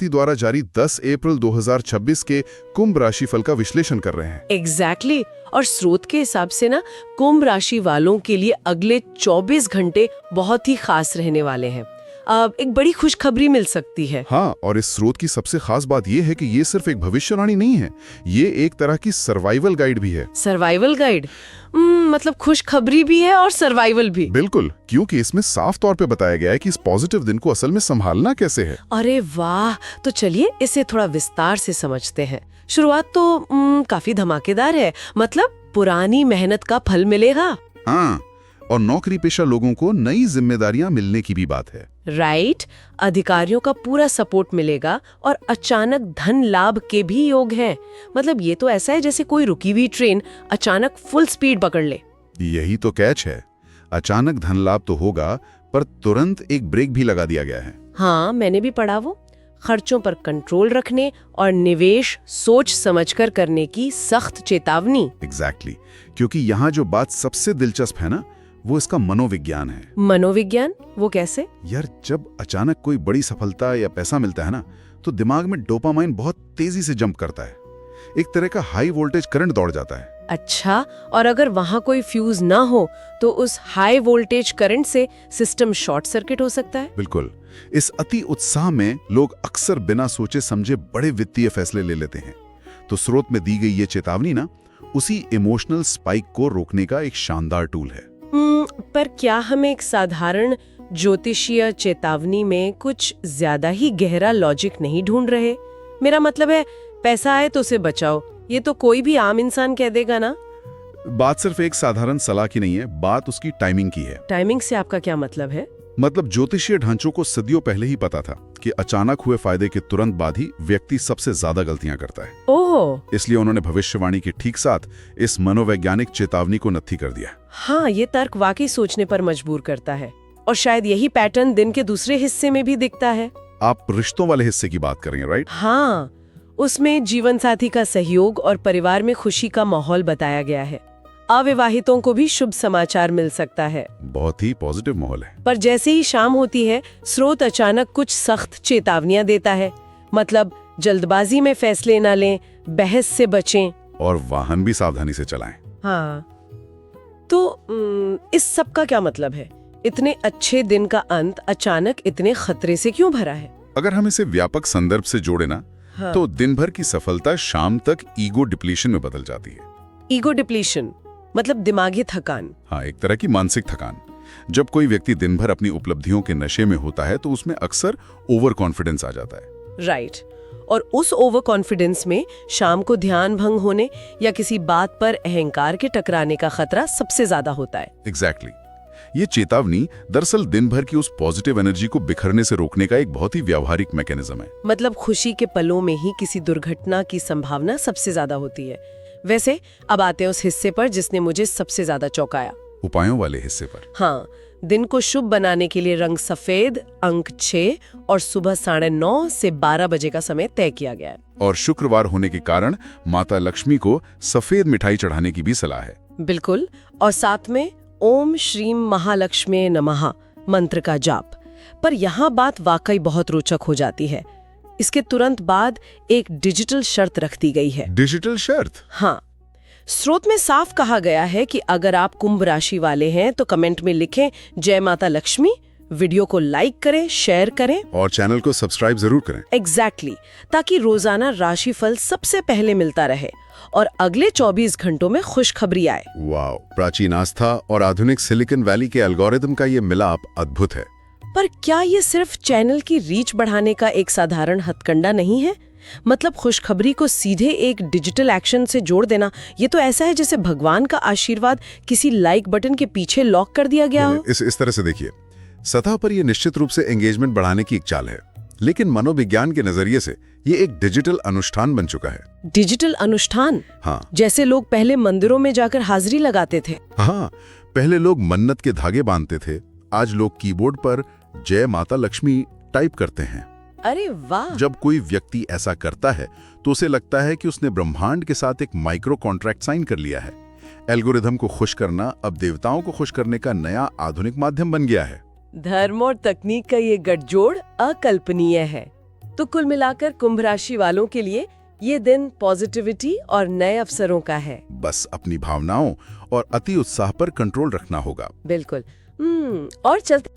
द्वारा जारी 10 अप्रैल 2026 के कुंभ राशिफल का विश्लेषण कर रहे हैं। एग्जैक्टली और स्रोत के हिसाब से ना कुंभ राशि वालों के लिए अगले 24 घंटे बहुत ही खास रहने वाले हैं। अब एक बड़ी खुशखबरी मिल सकती है। हाँ, और इस स्रोत की सबसे खास बात यह है कि ये सिर्फ एक भविष्यवाणी नहीं है, ये एक तरह की सर्वाइवल गाइड भी है। सर्वाइवल गाइड मतलब खुशखबरी भी है और सर्वाइवल भी। बिल्कुल, क्योंकि इसमें साफ तौर पे बताया गया है कि इस पॉजिटिव दिन को असल में संभालना कैसे है। अरे वाह, तो चलिए इसे थोड़ा विस्तार से समझते हैं। शुरुआत तो काफी धमाकेदार है, मतलब पुरानी मेहनत का फल मिलेगा। हाँ, और नौकरी पेशा लोगों को नई जिम्मेदारियां मिलने की भी बात है। राइट, अधिकारियों का पूरा सपोर्ट मिलेगा और अचानक धन लाभ के भी योग हैं। मतलब ये तो ऐसा है जैसे कोई रुकी हुई ट्रेन अचानक फुल स्पीड पकड़ ले। यही तो कैच है, अचानक धन लाभ तो होगा पर तुरंत एक ब्रेक भी लगा दिया गया है। हाँ, मैंने भी पढ़ा वो खर्चों पर कंट्रोल रखने और निवेश सोच समझकर करने की सख्त चेतावनी। एग्जैक्टली, क्योंकि यहाँ जो बात सबसे दिलचस्प है ना, वो इसका मनोविज्ञान है। मनोविज्ञान? वो कैसे? यार, जब अचानक कोई बड़ी सफलता या पैसा मिलता है ना, तो दिमाग में डोपामाइन बहुत तेजी से जंप करता है। एक तरह का हाई वोल्टेज करंट दौड़ जाता है। अच्छा, और अगर वहाँ कोई फ्यूज ना हो तो उस हाई वोल्टेज करंट से सिस्टम शॉर्ट सर्किट हो सकता है। बिल्कुल, इस अति उत्साह में लोग अक्सर बिना सोचे समझे बड़े वित्तीय फैसले ले लेते हैं। तो स्रोत में दी गई ये चेतावनी ना, उसी इमोशनल स्पाइक को रोकने का एक शानदार टूल है। पर क्या हम एक साधारण ज्योतिषीय चेतावनी में कुछ ज्यादा ही गहरा लॉजिक नहीं ढूंढ रहे? मेरा मतलब है, पैसा आए तो उसे बचाओ, ये तो कोई भी आम इंसान कह देगा ना। बात सिर्फ एक साधारण सलाह की नहीं है, बात उसकी टाइमिंग की है। टाइमिंग से आपका क्या मतलब है? मतलब ज्योतिषीय ढांचों को सदियों पहले ही पता था कि अचानक हुए फायदे के तुरंत बाद ही व्यक्ति सबसे ज्यादा गलतियां करता है। ओह, इसलिए उन्होंने भविष्यवाणी के ठीक साथ इस मनोवैज्ञानिक चेतावनी को नत्थी कर दिया। हाँ, ये तर्क वाकई सोचने पर मजबूर करता है और शायद यही पैटर्न दिन के दूसरे हिस्से में भी दिखता है। आप रिश्तों वाले हिस्से की बात कर रही हैं, राइट? हाँ, उसमें जीवन साथी का सहयोग और परिवार में खुशी का माहौल बताया गया है। अविवाहितों को भी शुभ समाचार मिल सकता है। बहुत ही पॉजिटिव माहौल है। पर जैसे ही शाम होती है, स्रोत अचानक कुछ सख्त चेतावनियां देता है। मतलब जल्दबाजी में फैसले न लें, बहस से बचें और वाहन भी सावधानी से चलाएं। हाँ, तो इस सब का क्या मतलब है? इतने अच्छे दिन का अंत अचानक इतने खतरे से क्यों भरा है? अगर हम इसे व्यापक संदर्भ से जोड़े ना, हाँ। तो दिन भर की सफलता शाम तक ईगो डिप्लीशन में बदल जाती है। ईगो डिप्लीशन मतलब दिमागी थकान। हाँ, एक तरह की मानसिक थकान। जब कोई व्यक्ति दिन भर अपनी उपलब्धियों के नशे में होता है तो उसमें अक्सर ओवर कॉन्फिडेंस आ जाता है। राइट, और उस ओवर कॉन्फिडेंस में शाम को ध्यान भंग होने या किसी बात पर अहंकार के टकराने का खतरा सबसे ज्यादा होता है। एग्जैक्टली। ये चेतावनी दरअसल दिन भर की उस पॉजिटिव एनर्जी को बिखरने से रोकने का एक बहुत ही व्यावहारिक मैकेनिज्म है। मतलब खुशी के पलों में ही किसी दुर्घटना की संभावना सबसे ज्यादा होती है। वैसे अब आते हैं उस हिस्से पर जिसने मुझे सबसे ज्यादा चौंकाया। उपायों वाले हिस्से पर। हाँ, दिन को शुभ बनाने के लिए रंग सफेद, अंक 6 और सुबह 9:30 से 12 बजे का समय तय किया गया है। और शुक्रवार होने के कारण माता लक्ष्मी को सफेद मिठाई चढ़ाने की भी सलाह है। बिल्कुल, और साथ में ओम श्रीम महालक्ष्मी नमः मंत्र का जाप। पर यहाँ बात वाकई बहुत रोचक हो जाती है। इसके तुरंत बाद एक डिजिटल शर्त रख दी गई है। डिजिटल शर्त? हाँ, स्रोत में साफ कहा गया है कि अगर आप कुंभ राशि वाले हैं तो कमेंट में लिखें जय माता लक्ष्मी, वीडियो को लाइक करें, शेयर करें और चैनल को सब्सक्राइब जरूर करें। एग्जैक्टली, ताकि रोजाना राशिफल सबसे पहले मिलता रहे और अगले 24 घंटों में खुशखबरी आए। वाह, प्राचीन आस्था और आधुनिक सिलिकॉन वैली के एल्गोरिदम का ये मिलाप अद्भुत है। पर क्या ये सिर्फ चैनल की रीच बढ़ाने का एक साधारण हथकंडा नहीं है? मतलब खुशखबरी को सीधे एक डिजिटल एक्शन से जोड़ देना, ये तो ऐसा है जैसे भगवान का आशीर्वाद किसी लाइक बटन के पीछे लॉक कर दिया गया हो। इस तरह से देखिए, सतह पर यह निश्चित रूप से एंगेजमेंट बढ़ाने की एक चाल है, लेकिन मनोविज्ञान के नजरिए से ये एक डिजिटल अनुष्ठान बन चुका है। डिजिटल अनुष्ठान? हाँ, जैसे लोग पहले मंदिरों में जाकर हाजिरी लगाते थे। हाँ, पहले लोग मन्नत के धागे बांधते थे, आज लोग कीबोर्ड पर जय माता लक्ष्मी टाइप करते हैं। अरे वाह! जब कोई व्यक्ति ऐसा करता है तो उसे लगता है कि उसने ब्रह्मांड के साथ एक माइक्रो कॉन्ट्रैक्ट साइन कर लिया है। एल्गोरिथम को खुश करना अब देवताओं को खुश करने का नया आधुनिक माध्यम बन गया है। धर्म और तकनीक का ये गठजोड़ अकल्पनीय है। तो कुल मिलाकर कुंभ राशि वालों के लिए ये दिन पॉजिटिविटी और नए अवसरों का है। बस अपनी भावनाओं और अति उत्साह पर कंट्रोल रखना होगा। बिल्कुल। और चलते